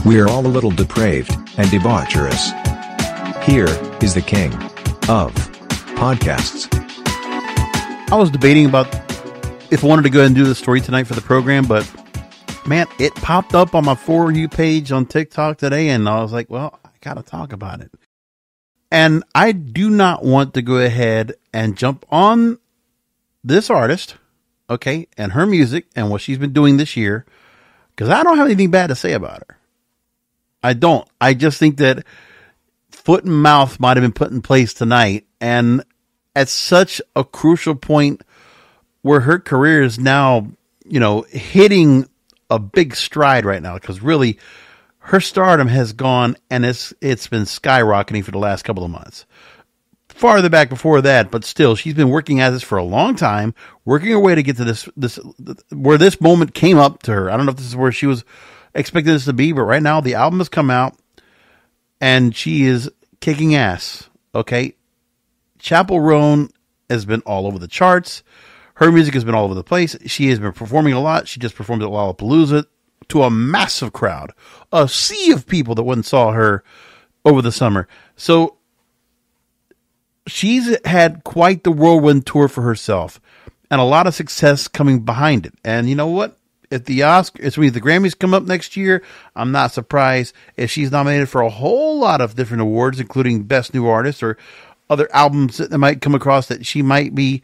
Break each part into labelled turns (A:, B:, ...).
A: We're all a little depraved and debaucherous. Here is the king of podcasts.
B: I was debating about if I wanted to go ahead and do the story tonight for the program, but man, it popped up on my For You page on TikTok today, and I was like, well, I got to talk about it. And I do not want to go ahead and jump on this artist, okay, and her music and what she's been doing this year, because I don't have anything bad to say about her. I don't. I just think that foot and mouth might have been put in place tonight, and at such a crucial point where her career is now, hitting a big stride right now, because really her stardom has gone, and it's been skyrocketing for the last couple of months. Farther back before that, but still, she's been working at this for a long time, working her way to get to this where this moment came up to her. I don't know if this is where she was expecting this to be, but right now the album has come out and she is kicking ass. Okay. Chappell Roan has been all over the charts. Her music has been all over the place. She has been performing a lot. She just performed at Lollapalooza to a massive crowd, a sea of people that went and saw her over the summer. So she's had quite the whirlwind tour for herself and a lot of success coming behind it. And you know what? If the Grammys come up next year, I'm not surprised if she's nominated for a whole lot of different awards, including Best New Artist or other albums that might come across that she might be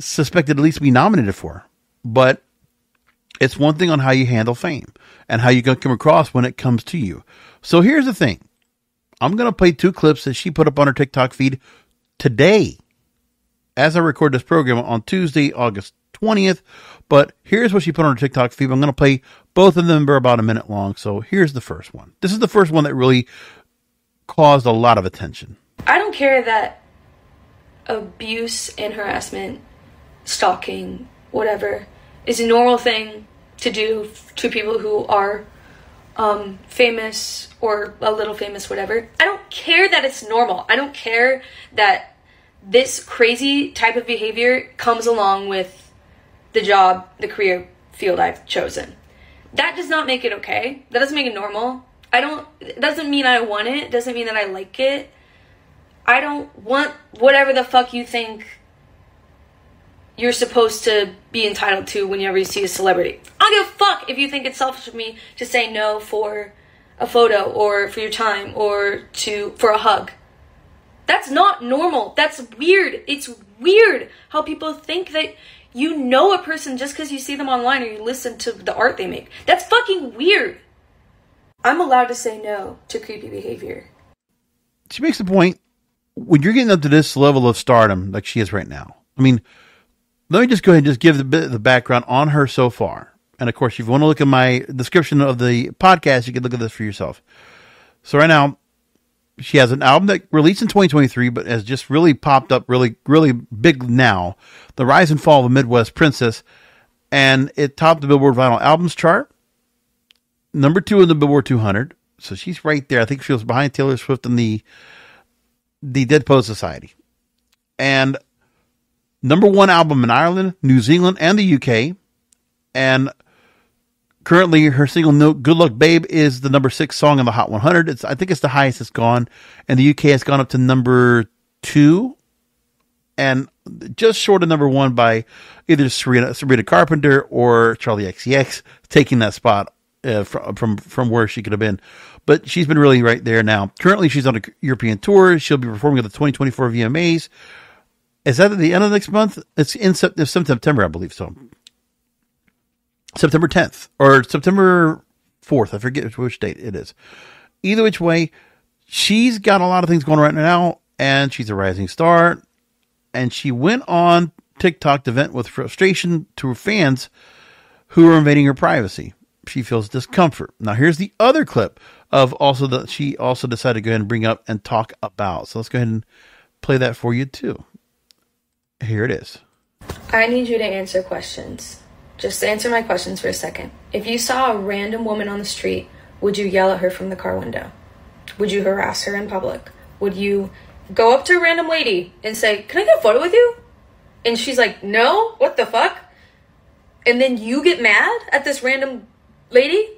B: suspected at least be nominated for. But it's one thing on how you handle fame and how you come across when it comes to you. So here's the thing. I'm going to play 2 clips that she put up on her TikTok feed today, as I record this program on Tuesday, August 20th. But here's what she put on her TikTok feed. I'm going to play both of them. They're about a minute long. So here's the first one. This is the first one that really caused a lot of attention.
C: I don't care that abuse and harassment, stalking, whatever, is a normal thing to do to people who are famous or a little famous, whatever. I don't care that it's normal. I don't care that this crazy type of behavior comes along with the job, the career field I've chosen. That does not make it okay. That doesn't make it normal. It doesn't mean I want it. It doesn't mean that I like it. I don't want whatever the fuck you think you're supposed to be entitled to whenever you see a celebrity. I don't give a fuck if you think it's selfish of me to say no for a photo or for your time or for a hug. That's not normal. That's weird. It's weird how people think that you know a person just because you see them online or you listen to the art they make. That's fucking weird. I'm allowed to say no to creepy behavior.
B: She makes the point, when you're getting up to this level of stardom like she is right now, I mean, let me just go ahead and just give the background on her so far. And of course, if you want to look at my description of the podcast, you can look at this for yourself. So right now, she has an album that released in 2023, but has just really popped up really, really big now. The Rise and Fall of a Midwest Princess. And it topped the Billboard Vinyl Albums chart. Number 2 in the Billboard 200. So she's right there. I think she was behind Taylor Swift in the Dead Poets Society. And number 1 album in Ireland, New Zealand, and the UK. And currently, her single "No Good Luck Babe" is the number 6 song on the Hot 100. I think it's the highest it's gone. And the UK has gone up to number 2. And just short of number 1 by either Sabrina Carpenter or Charlie XCX, taking that spot from where she could have been. But she's been really right there now. Currently, she's on a European tour. She'll be performing at the 2024 VMAs. Is that at the end of next month? It's in September, I believe so. September 10th or September 4th. I forget which date it is. Either which way, she's got a lot of things going right now, and she's a rising star. And she went on TikTok to vent with frustration to her fans who are invading her privacy. She feels discomfort. Now, here's the other clip of she also decided to go ahead and bring up and talk about. So let's go ahead and play that for you too. Here it is.
C: I need you to answer questions. Just answer my questions for a second. If you saw a random woman on the street, would you yell at her from the car window? Would you harass her in public? Would you go up to a random lady and say, "Can I get a photo with you?" And she's like, "No, what the fuck?" And then you get mad at this random lady?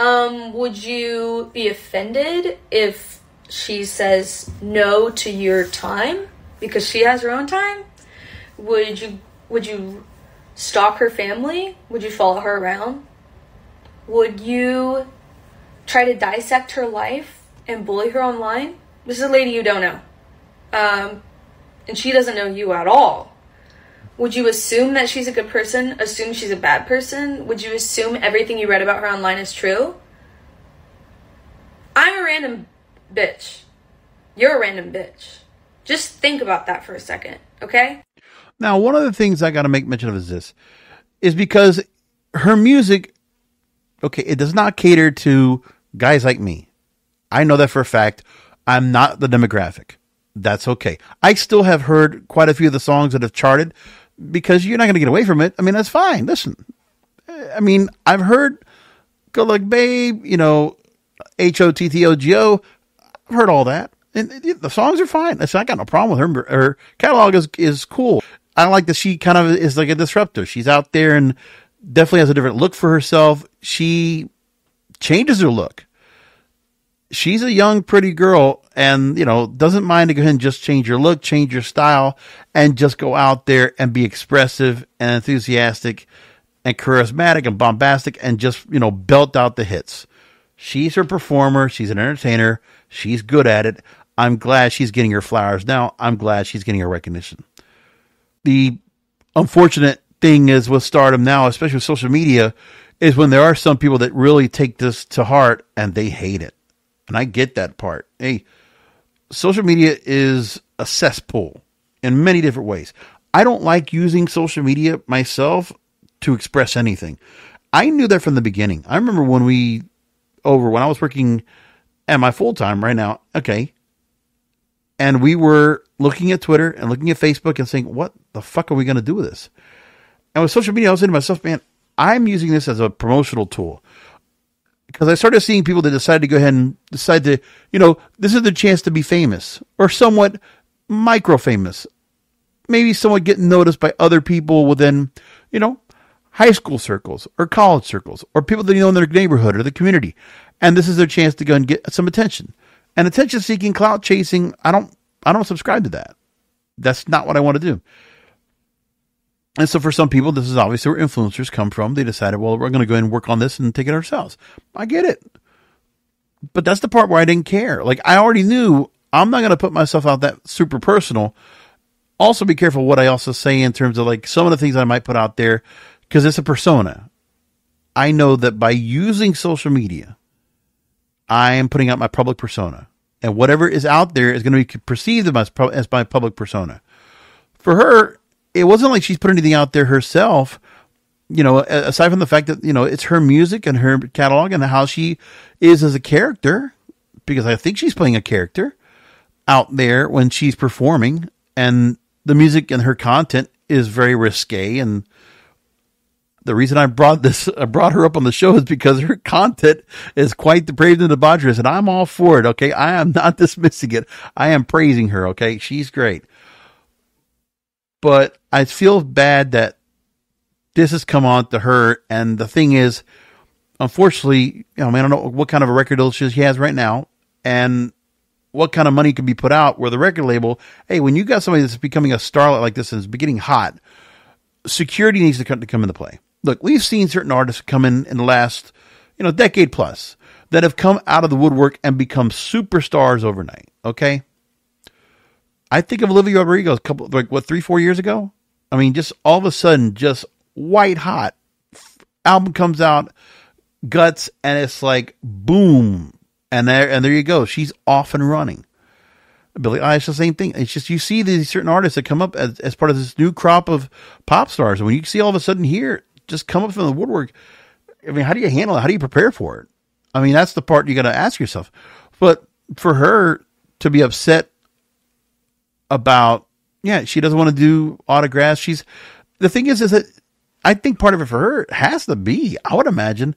C: Would you be offended if she says no to your time because she has her own time? Would you stalk her family? Would you follow her around? Would you try to dissect her life and bully her online? This is a lady you don't know. And she doesn't know you at all. Would you assume that she's a good person? Assume she's a bad person? Would you assume everything you read about her online is true? I'm a random bitch. You're a random bitch. Just think about that for a second, okay?
B: Now, one of the things I got to make mention of is this. Is because her music, okay, it does not cater to guys like me. I know that for a fact. I'm not the demographic. That's okay. I still have heard quite a few of the songs that have charted because you're not going to get away from it. I mean, that's fine. Listen, I mean, I've heard Good Luck Babe, you know, HOTTOGO. I've heard all that. And the songs are fine. Listen, I got no problem with her. Her catalog is cool. I like that she kind of is like a disruptor. She's out there and definitely has a different look for herself. She changes her look. She's a young, pretty girl and, you know, doesn't mind to go ahead and just change your look, change your style, and just go out there and be expressive and enthusiastic and charismatic and bombastic and just, you know, belt out the hits. She's her performer. She's an entertainer. She's good at it. I'm glad she's getting her flowers now. I'm glad she's getting her recognition. The unfortunate thing is with stardom now, especially with social media, is when there are some people that really take this to heart and they hate it. And I get that part. Hey, social media is a cesspool in many different ways. I don't like using social media myself to express anything. I knew that from the beginning. I remember when I was working at my full-time right now, okay, and we were looking at Twitter and looking at Facebook and saying, what the fuck are we going to do with this? And with social media, I was saying to myself, man, I'm using this as a promotional tool. Because I started seeing people that decided to go ahead and decide to, you know, this is the chance to be famous or somewhat micro famous. Maybe somewhat getting noticed by other people within, you know, high school circles or college circles or people that you know in their neighborhood or the community. And this is their chance to go and get some attention. And attention seeking, clout chasing, I don't subscribe to that. That's not what I want to do. And so for some people, this is obviously where influencers come from. They decided, well, we're going to go ahead and work on this and take it ourselves. I get it. But that's the part where I didn't care. Like, I already knew I'm not going to put myself out that super personal. Also be careful what I also say in terms of like some of the things I might put out there because it's a persona. I know that by using social media, I am putting out my public persona. And whatever is out there is going to be perceived as my public persona. For her, it wasn't like she's put anything out there herself, you know, aside from the fact that, you know, it's her music and her catalog and how she is as a character, because I think she's playing a character out there when she's performing, and the music and her content is very risque. And the reason I brought her up on the show is because her content is quite depraved and debaucherous, and I'm all for it. Okay. I am not dismissing it. I am praising her. Okay. She's great. But I feel bad that this has come on to her. And the thing is, unfortunately, you know, I don't know what kind of a record deal she has right now and what kind of money can be put out where the record label, hey, when you got somebody that's becoming a starlet like this and is getting hot, security needs to come into play. Look, we've seen certain artists come in the last, you know, decade plus that have come out of the woodwork and become superstars overnight. Okay. I think of Olivia Rodrigo 3-4 years ago. I mean, just all of a sudden, just white hot album comes out, Guts, and it's like boom, and there you go. She's off and running. Billie Eilish, the same thing. It's just you see these certain artists that come up as part of this new crop of pop stars, and when you see all of a sudden here just come up from the woodwork, I mean, how do you handle it? How do you prepare for it? I mean, that's the part you got to ask yourself. But for her to be upset about, yeah, she doesn't want to do autographs. The thing is that I think part of it for her has to be, I would imagine,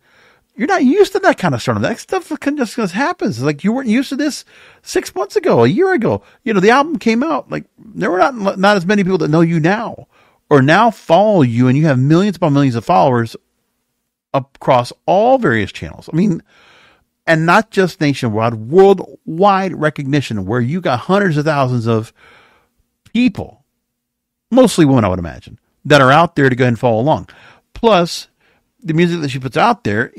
B: you're not used to that kind of stuff. That stuff just happens. Like you weren't used to this 6 months ago, a year ago. You know, the album came out. Like there were not as many people that know you now or now follow you, and you have millions upon millions of followers across all various channels. I mean, and not just nationwide, worldwide recognition where you got hundreds of thousands of people, mostly women, I would imagine, that are out there to go ahead and follow along. Plus, the music that she puts out there,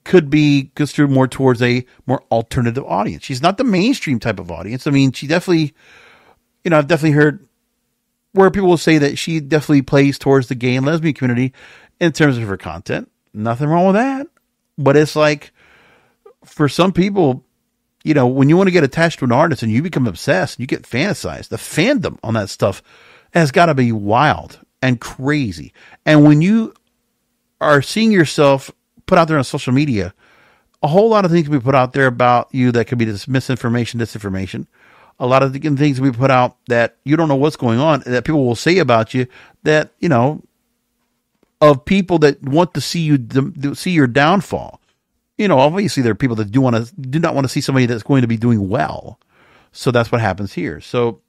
B: could be construed more towards a more alternative audience. She's not the mainstream type of audience. I mean, she definitely, I've definitely heard where people will say that she definitely plays towards the gay and lesbian community in terms of her content. Nothing wrong with that. But it's like, for some people, when you want to get attached to an artist and you become obsessed, you get fantasized. The fandom on that stuff has got to be wild and crazy. And when you are seeing yourself put out there on social media, a whole lot of things can be put out there about you that could be this misinformation, disinformation. A lot of the things we put out that you don't know what's going on, that people will say about you, that, of people that want to see you see your downfall. Obviously there are people that do not want to see somebody that's going to be doing well. So that's what happens here. So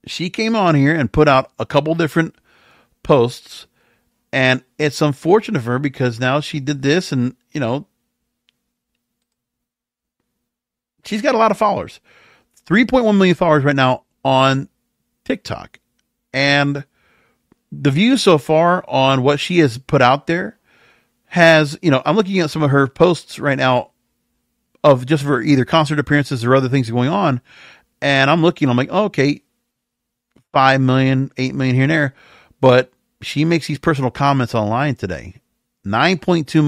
B: she came on here and put out a couple different posts, and it's unfortunate for her because now she did this, and she's got a lot of followers, 3.1 million followers right now on TikTok. And the views so far on what she has put out there has, I'm looking at some of her posts right now of just for either concert appearances or other things going on. And I'm like, oh, okay, 5 million, 8 million here and there. But she makes these personal comments online today. 9.2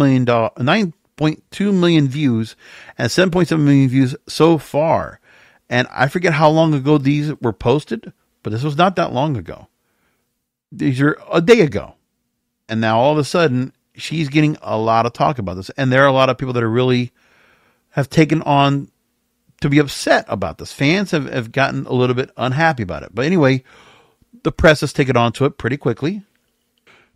B: million views and 7.7 million views so far. And I forget how long ago these were posted, but this was not that long ago. These are a day ago. And now all of a sudden, she's getting a lot of talk about this. And there are a lot of people that are really have taken on to be upset about this. Fans have gotten a little bit unhappy about it. But anyway, the press has taken on to it pretty quickly.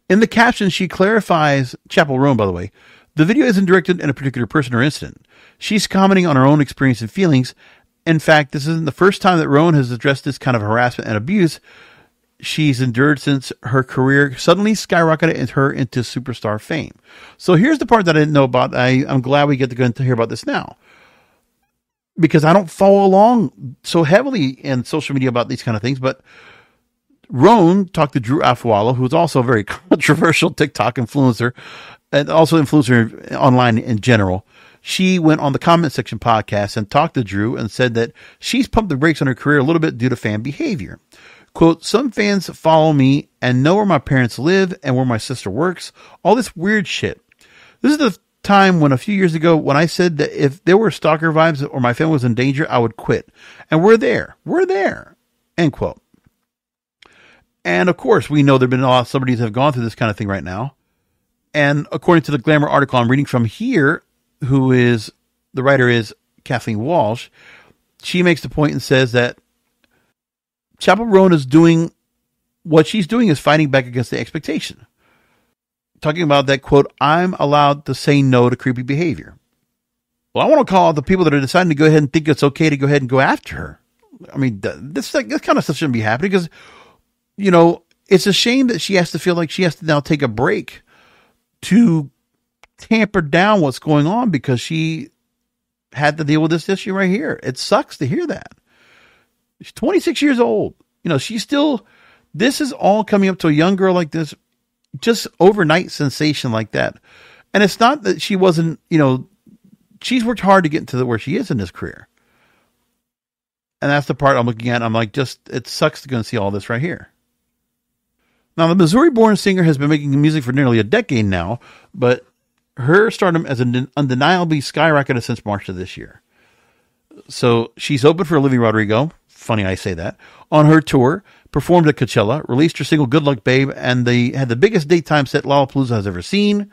B: In the caption, she clarifies, Chappell Roan, by the way, the video isn't directed at a particular person or incident. She's commenting on her own experience and feelings. In fact, this isn't the first time that Roan has addressed this kind of harassment and abuse she's endured since her career suddenly skyrocketed her into superstar fame. So here's the part that I didn't know about. I'm glad we get to go into hear about this now, because I don't follow along so heavily in social media about these kind of things. But Roan talked to Drew Afualo, who's also a very controversial TikTok influencer and also influencer online in general. She went on the comment section podcast and talked to Drew and said that she's pumped the brakes on her career a little bit due to fan behavior. Quote, some fans follow me and know where my parents live and where my sister works. All this weird shit. This is the time when a few years ago when I said that if there were stalker vibes or my family was in danger, I would quit. And we're there. We're there. End quote. And of course, we know there have been a lot of celebrities that have gone through this kind of thing right now. And according to the Glamour article I'm reading from here, the writer is Kathleen Walsh, she makes the point and says that Chappell Roan is doing what she's doing is fighting back against the expectation. Talking about that, quote, I'm allowed to say no to creepy behavior. Well, I want to call out the people that are deciding to go ahead and think it's okay to go ahead and go after her. I mean, this kind of stuff shouldn't be happening because, it's a shame that she has to feel like she has to now take a break to tamper down what's going on because she had to deal with this issue right here. It sucks to hear that. She's 26 years old. She's still, this is all coming up to a young girl like this, just overnight sensation like that. And it's not that she wasn't, she's worked hard to get to where she is in this career. And that's the part I'm looking at. I'm like, it sucks to go and see all this right here. Now, the Missouri-born singer has been making music for nearly a decade now, but her stardom has undeniably skyrocketed since March of this year. So she's opened for Olivia Rodrigo. Funny I say that. On her tour, performed at Coachella, released her single Good Luck Babe, and they had the biggest daytime set Lollapalooza has ever seen,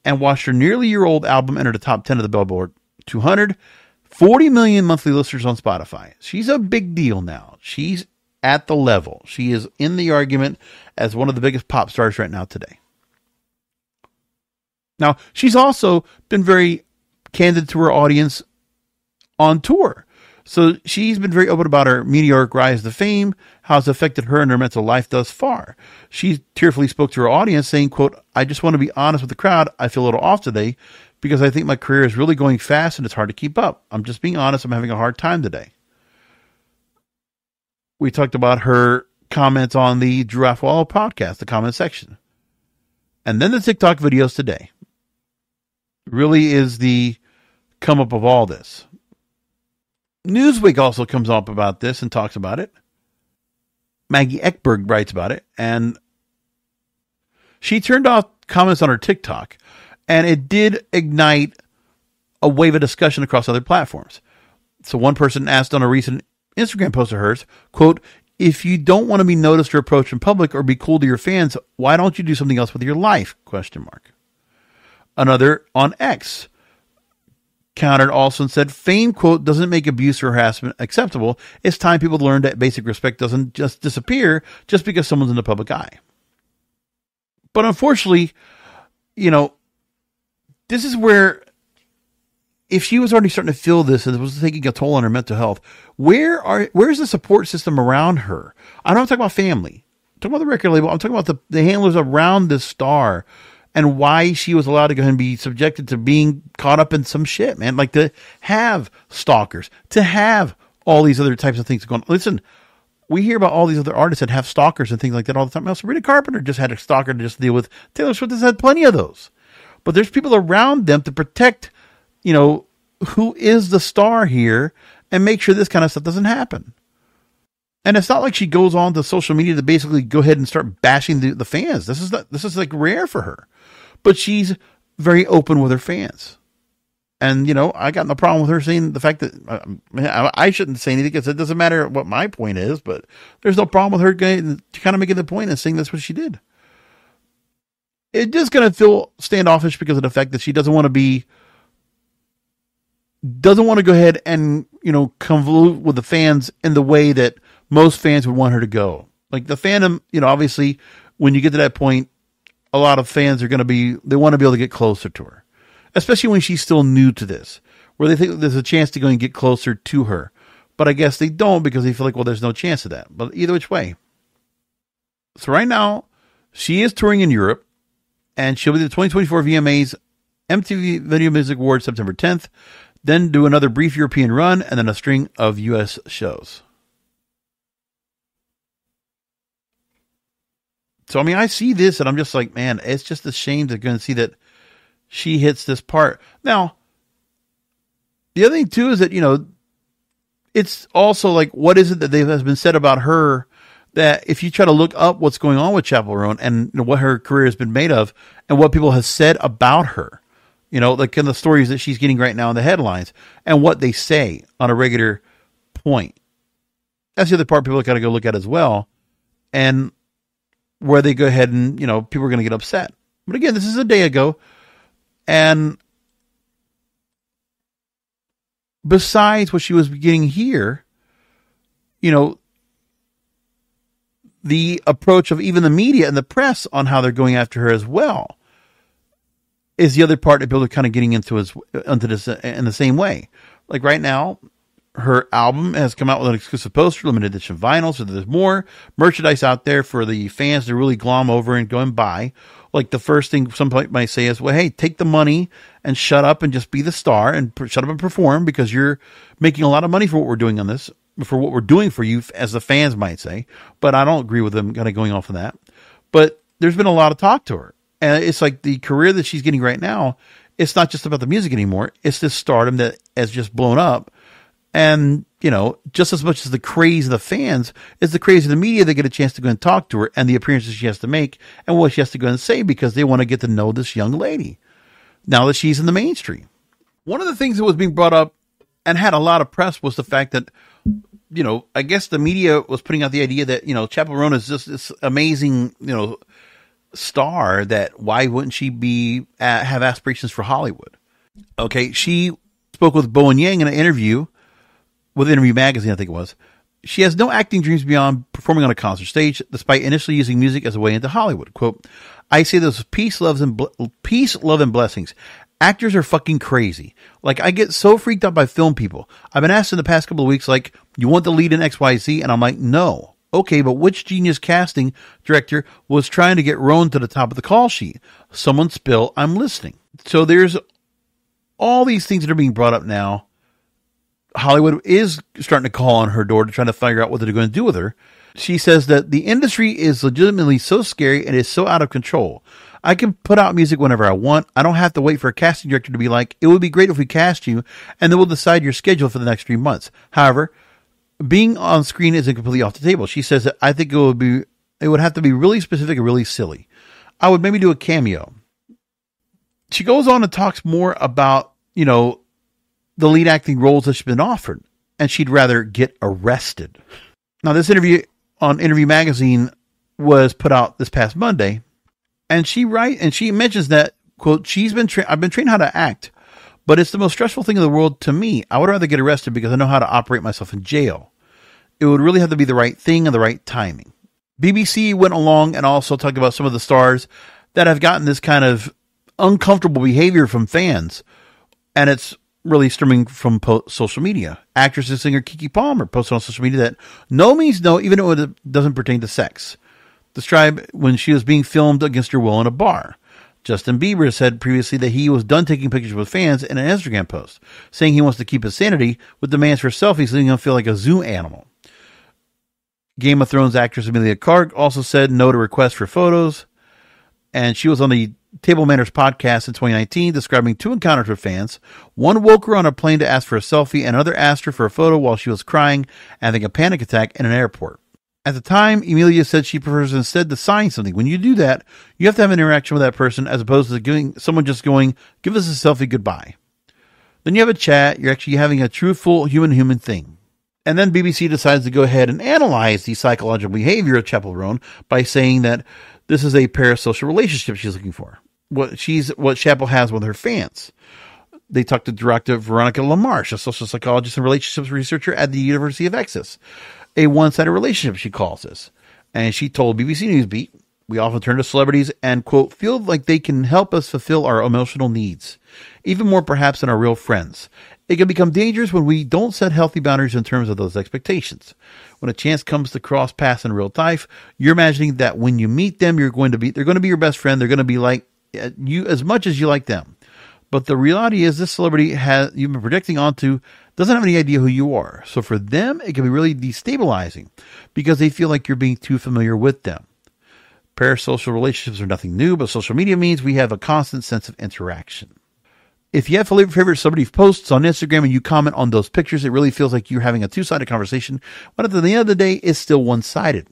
B: and watched her nearly year-old album enter the top 10 of the Billboard 200, 40 million monthly listeners on Spotify. She's a big deal now. She's at the level. She is in the argument as one of the biggest pop stars right now today. Now, she's also been very candid to her audience on tour. So she's been very open about her meteoric rise to fame, how it's affected her and her mental life thus far. She tearfully spoke to her audience saying, quote, "I just want to be honest with the crowd. I feel a little off today because I think my career is really going fast and it's hard to keep up. I'm just being honest. I'm having a hard time today." We talked about her comments on the Drew Afwalo podcast, the comment section. And then the TikTok videos today. Really is the come up of all this. Newsweek also comes up about this and talks about it. Maggie Eckberg writes about it, and she turned off comments on her TikTok, and it did ignite a wave of discussion across other platforms. So one person asked on a recent Instagram post of hers, quote, "If you don't want to be noticed or approached in public or be cool to your fans, why don't you do something else with your life?" Question mark. Another on X countered also and said, "Fame, quote, doesn't make abuse or harassment acceptable. It's time people learn that basic respect doesn't just disappear just because someone's in the public eye." But unfortunately, this is where, if she was already starting to feel this and it was taking a toll on her mental health, where's the support system around her? I'm not talking about family. I'm talking about the record label. I'm talking about the handlers around this star and why she was allowed to go ahead and be subjected to being caught up in some shit, man. Like, to have stalkers, to have all these other types of things going on. Listen, we hear about all these other artists that have stalkers and things like that all the time. Now, Sabrina Carpenter just had a stalker to just deal with. Taylor Swift has had plenty of those. But there's people around them to protect, who is the star here and make sure this kind of stuff doesn't happen. And it's not like she goes on to social media to basically go ahead and start bashing the fans. This is like rare for her. But she's very open with her fans. And, I got no problem with her saying the fact that I shouldn't say anything because it doesn't matter what my point is, but there's no problem with her kind of making the point and saying that's what she did. It's just going to feel standoffish because of the fact that she doesn't want to go ahead and, convolute with the fans in the way that most fans would want her to go. Like the fandom, obviously when you get to that point, a lot of fans they want to be able to get closer to her, especially when she's still new to this, where they think there's a chance to go and get closer to her. But I guess they don't because they feel like, well, there's no chance of that. But either which way. So right now she is touring in Europe and she'll be at the 2024 VMAs MTV Video Music Awards September 10th. Then do another brief European run, and then a string of U.S. shows. So, I see this, and I'm just like, man, it's just a shame to go and see that she hits this part. Now, the other thing, too, is that, it's also like, what is it that has been said about her that if you try to look up what's going on with Chappell Roan and what her career has been made of and what people have said about her, like in the stories that she's getting right now in the headlines and what they say on a regular point. That's the other part people got to go look at as well. And where they go ahead and, people are going to get upset. But again, this is a day ago. And besides what she was getting here, the approach of even the media and the press on how they're going after her as well is the other part that people are kind of getting into this in the same way. Like right now, her album has come out with an exclusive poster, limited edition vinyl, so there's more merchandise out there for the fans to really glom over and go and buy. Like the first thing somebody might say is, well, hey, take the money and shut up and just be the star and shut up and perform because you're making a lot of money for what we're doing on this, for what we're doing for you, as the fans might say. But I don't agree with them kind of going off of that. But there's been a lot of talk to her. And it's like the career that she's getting right now, it's not just about the music anymore. It's this stardom that has just blown up. And, just as much as the craze of the fans is the craze of the media, they get a chance to go and talk to her and the appearances she has to make and what she has to go and say because they want to get to know this young lady now that she's in the mainstream. One of the things that was being brought up and had a lot of press was the fact that, I guess the media was putting out the idea that, Chappell Roan is just this amazing, star that why wouldn't she have aspirations for Hollywood? Okay. She spoke with Bowen Yang in an interview with Interview Magazine, I think it was. She has no acting dreams beyond performing on a concert stage, despite initially using music as a way into Hollywood. Quote, "I say this with peace, love, and blessings. Actors are fucking crazy. Like, I get so freaked out by film people. I've been asked in the past couple of weeks, like, you want the lead in XYZ? And I'm like, no. Okay, but which genius casting director was trying to get Roan to the top of the call sheet? Someone spill, I'm listening. So there's all these things that are being brought up now. Hollywood is starting to call on her door to try to figure out what they're going to do with her. She says that the industry is legitimately so scary and is so out of control. I can put out music whenever I want. I don't have to wait for a casting director to be like, it would be great if we cast you, and then we'll decide your schedule for the next 3 months. However, being on screen isn't completely off the table. She says that I think it would have to be really specific and really silly. I would maybe do a cameo. She goes on and talks more about, the lead acting roles that she's been offered, and she'd rather get arrested. Now, this interview on Interview Magazine was put out this past Monday, and she mentions that, quote, I've been trained how to act, but it's the most stressful thing in the world to me. I would rather get arrested because I know how to operate myself in jail. It would really have to be the right thing and the right timing. BBC went along and also talked about some of the stars that have gotten this kind of uncomfortable behavior from fans, and it's really stemming from social media. Actress and singer Keke Palmer posted on social media that no means no, even though it doesn't pertain to sex. Described when she was being filmed against her will in a bar. Justin Bieber said previously that he was done taking pictures with fans in an Instagram post, saying he wants to keep his sanity with demands for selfies, leaving him feel like a zoo animal. Game of Thrones actress Emilia Clarke also said no to requests for photos, and she was on the Table Manners podcast in 2019, describing 2 encounters with fans. One woke her on a plane to ask for a selfie, and another asked her for a photo while she was crying and having a panic attack in an airport. At the time, Emilia said she prefers instead to sign something. When you do that, you have to have an interaction with that person as opposed to someone just going, give us a selfie, goodbye. Then you have a chat. You're actually having a truthful human thing. And then BBC decides to go ahead and analyze the psychological behavior of Chappell Roan by saying that this is a parasocial relationship she's looking for. What Chappell has with her fans. They talked to director Veronica LaMarche, a social psychologist and relationships researcher at the University of Essex. A one-sided relationship, she calls this. And she told BBC Newsbeat, we often turn to celebrities and, quote, feel like they can help us fulfill our emotional needs, even more perhaps than our real friends. It can become dangerous when we don't set healthy boundaries in terms of those expectations. When a chance comes to cross paths in real life, you're imagining that when you meet them, they're going to be your best friend. They're going to be like you as much as you like them. But the reality is this celebrity you've been projecting onto doesn't have any idea who you are. So for them, it can be really destabilizing because they feel like you're being too familiar with them. Parasocial relationships are nothing new, but social media means we have a constant sense of interaction. If you have favorite celebrity posts on Instagram and you comment on those pictures, it really feels like you're having a two-sided conversation, but at the end of the day, it's still one-sided.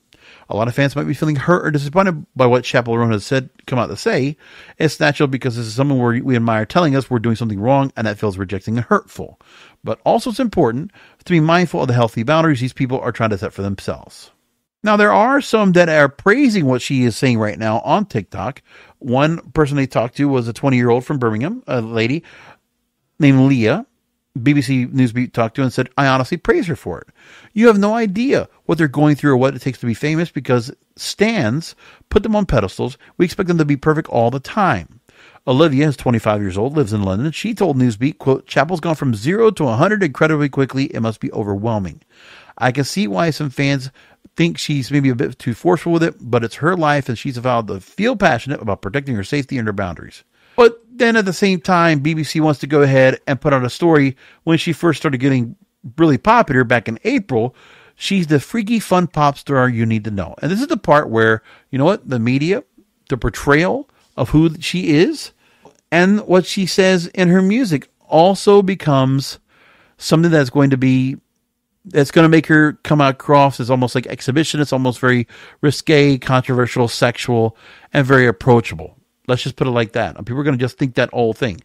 B: A lot of fans might be feeling hurt or disappointed by what Chappell Roan has come out to say. It's natural because this is someone we admire telling us we're doing something wrong, and that feels rejecting and hurtful. But also it's important to be mindful of the healthy boundaries these people are trying to set for themselves. Now, there are some that are praising what she is saying right now on TikTok. One person they talked to was a 20-year-old from Birmingham, a lady named Leah. BBC Newsbeat talked to and said, I honestly praise her for it. You have no idea what they're going through or what it takes to be famous because stans put them on pedestals. We expect them to be perfect all the time. Olivia is 25 years old, lives in London. She told Newsbeat, quote, Chappell's gone from 0 to 100 incredibly quickly. It must be overwhelming. I can see why some fans think she's maybe a bit too forceful with it, but it's her life and she's vowed to feel passionate about protecting her safety and her boundaries. But then at the same time, BBC wants to go ahead and put out a story when she first started getting really popular back in April. She's the freaky fun pop star you need to know. And this is the part where, you know what, the media, the portrayal of who she is and what she says in her music also becomes something that's going to make her come across as almost like exhibition. It's almost very risque, controversial, sexual, and very approachable. Let's just put it like that. People are going to just think that whole thing.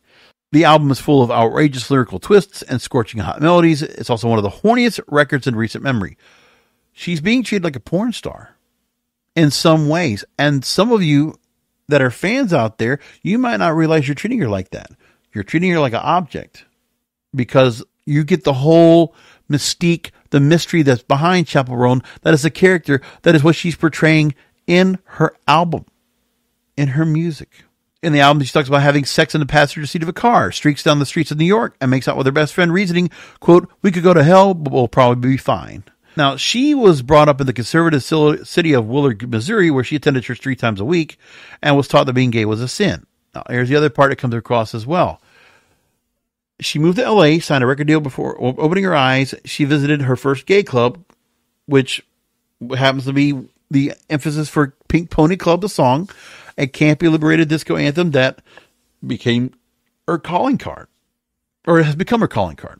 B: The album is full of outrageous lyrical twists and scorching hot melodies. It's also one of the horniest records in recent memory. She's being treated like a porn star in some ways. And some of you that are fans out there, you might not realize you're treating her like that. You're treating her like an object because you get the whole mystique, the mystery that's behind Chappell Roan. That is the character. That is what she's portraying in her album, in her music. In the album, she talks about having sex in the passenger seat of a car, streaks down the streets of New York, and makes out with her best friend, reasoning, quote, "We could go to hell, but we'll probably be fine." Now, she was brought up in the conservative city of Willard, Missouri, where she attended church 3 times a week and was taught that being gay was a sin. Now, here's the other part that comes across as well. She moved to L.A., signed a record deal before opening her eyes. She visited her first gay club, which happens to be the emphasis for Pink Pony Club, the song, a campy liberated disco anthem that became her calling card, or has become her calling card.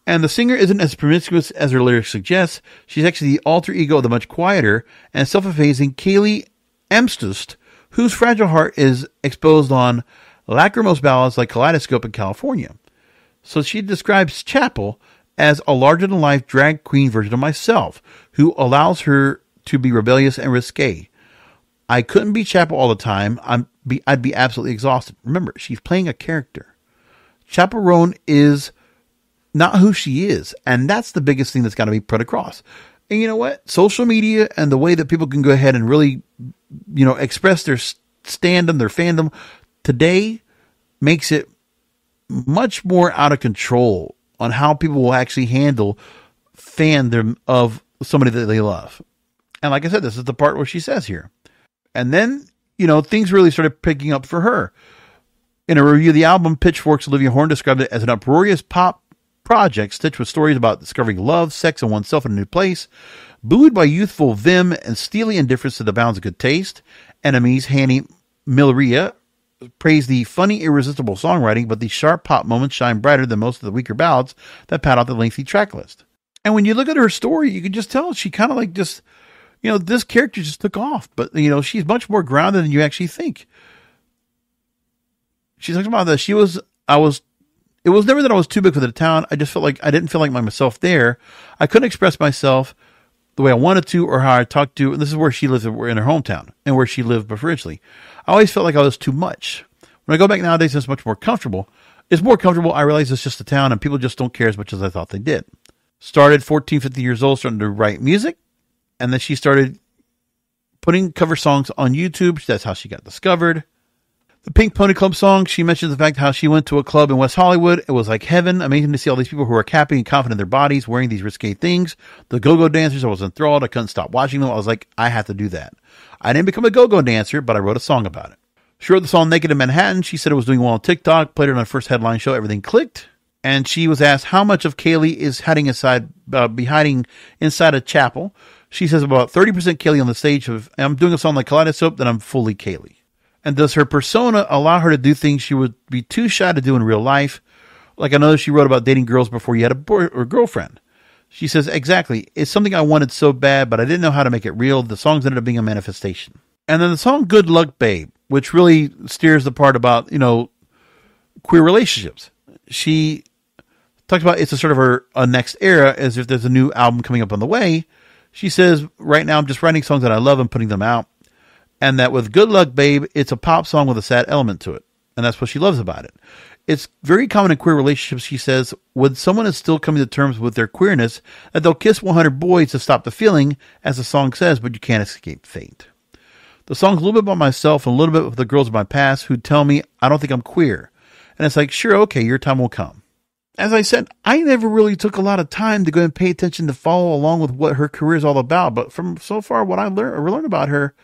B: And the singer isn't as promiscuous as her lyrics suggest. She's actually the alter ego of the much quieter and self-effacing Kaylee Amstutz, whose fragile heart is exposed on lachrymose ballads like Kaleidoscope in California. So she describes Chappell as a larger-than-life drag queen version of myself, who allows her to be rebellious and risque. I couldn't be Chappell all the time. I'd be absolutely exhausted. Remember, she's playing a character. Chappell Roan is not who she is, and that's the biggest thing that's got to be put across. And you know what? Social media and the way that people can go ahead and really, express their stand and their fandom today makes it much more out of control on how people will actually handle fandom of somebody that they love. And like I said, this is the part where she says here. And then, things really started picking up for her. In a review of the album, Pitchfork's Olivia Horn described it as an uproarious pop project stitched with stories about discovering love, sex, and oneself in a new place. Buoyed by youthful vim and steely indifference to the bounds of good taste, Enemies' Hanny Milleria praised the funny, irresistible songwriting, but the sharp pop moments shine brighter than most of the weaker ballads that pad out the lengthy track list. And when you look at her story, you can just tell she kind of like just... this character just took off, but, she's much more grounded than you actually think. She talks about that it was never that I was too big for the town. I just felt like I didn't feel like myself there. I couldn't express myself the way I wanted to or how I talked to, and this is where she lives in her hometown and where she lived originally. I always felt like I was too much. When I go back nowadays, it's much more comfortable. It's more comfortable. I realize it's just a town and people just don't care as much as I thought they did. Started 14, 15 years old, starting to write music. And then she started putting cover songs on YouTube. That's how she got discovered. The Pink Pony Club song, she mentions the fact how she went to a club in West Hollywood. It was like heaven. Amazing to see all these people who are happy and confident in their bodies, wearing these risque things. The go-go dancers, I was enthralled. I couldn't stop watching them. I was like, I have to do that. I didn't become a go-go dancer, but I wrote a song about it. She wrote the song Naked in Manhattan. She said it was doing well on TikTok. Played it on her first headline show. Everything clicked. And she was asked how much of Kaylee is hiding inside a Chappell. She says about 30% Kaylee on the stage. I'm doing a song like Kaleidoscope, then I'm fully Kaylee. And does her persona allow her to do things she would be too shy to do in real life? Like I know she wrote about dating girls before you had a boy or girlfriend. She says, exactly. It's something I wanted so bad, but I didn't know how to make it real. The songs ended up being a manifestation. And then the song Good Luck Babe, which really steers the part about, queer relationships. She talks about it's a sort of a next era, as if there's a new album coming up on the way. She says, right now I'm just writing songs that I love and putting them out. And that with Good Luck Babe, it's a pop song with a sad element to it. And that's what she loves about it. It's very common in queer relationships, she says, when someone is still coming to terms with their queerness, that they'll kiss 100 boys to stop the feeling, as the song says, but you can't escape fate. The song's a little bit about myself and a little bit of the girls of my past who tell me I don't think I'm queer. And it's like, sure, okay, your time will come. As I said, I never really took a lot of time to go and pay attention to follow along with what her career is all about. But from so far, what I learned about her,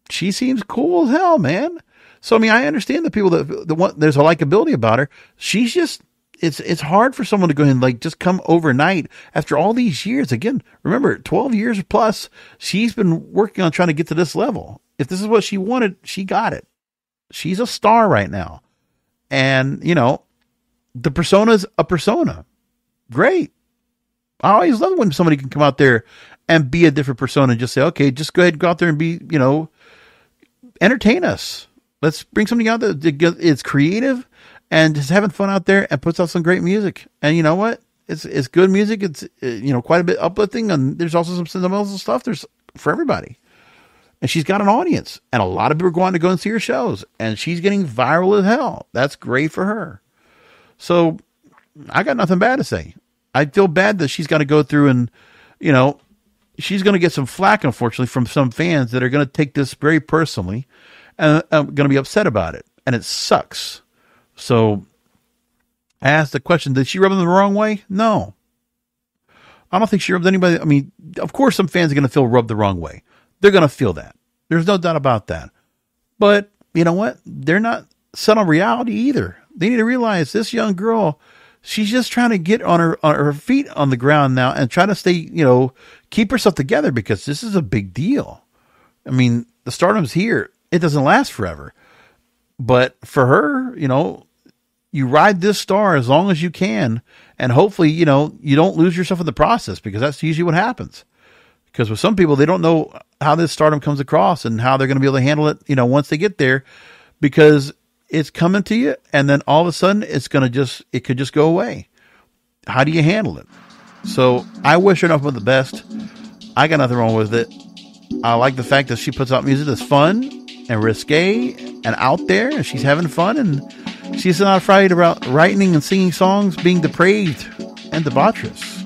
B: she seems cool as hell, man. So, I understand the people that want, there's a likability about her. She's just, it's hard for someone to go ahead and just come overnight after all these years. Again, remember, 12 years plus, she's been working on trying to get to this level. If this is what she wanted, she got it. She's a star right now. And, the persona's a persona. Great. I always love when somebody can come out there and be a different persona and just say, okay, just go ahead and go out there and be, entertain us. Let's bring something out that it's creative and just having fun out there and puts out some great music. And you know what? It's good music. It's, quite a bit uplifting. And there's also some sentimental stuff. There's for everybody. And she's got an audience. And a lot of people are going to go and see her shows. And she's getting viral as hell. That's great for her. So I got nothing bad to say. I feel bad that she's got to go through and, she's going to get some flack, unfortunately, from some fans that are going to take this very personally and going to be upset about it. and it sucks. So I asked the question, did she rub them the wrong way? No. I don't think she rubbed anybody. I mean, of course some fans are going to feel rubbed the wrong way. They're going to feel that. There's no doubt about that. But you know what? They're not set on reality either. They need to realize this young girl, she's just trying to get on her feet on the ground now and try to stay, keep herself together, because this is a big deal. I mean, the stardom's here. It doesn't last forever. But for her, you ride this star as long as you can, and hopefully, you don't lose yourself in the process, because that's usually what happens. Because with some people, they don't know how this stardom comes across and how they're going to be able to handle it, once they get there, because it's coming to you, and then all of a sudden it could just go away. How do you handle it? So I wish her nothing but the best. I got nothing wrong with it. I like the fact that she puts out music that's fun and risque and out there, and she's having fun, and she's not afraid about writing and singing songs, being depraved and debaucherous.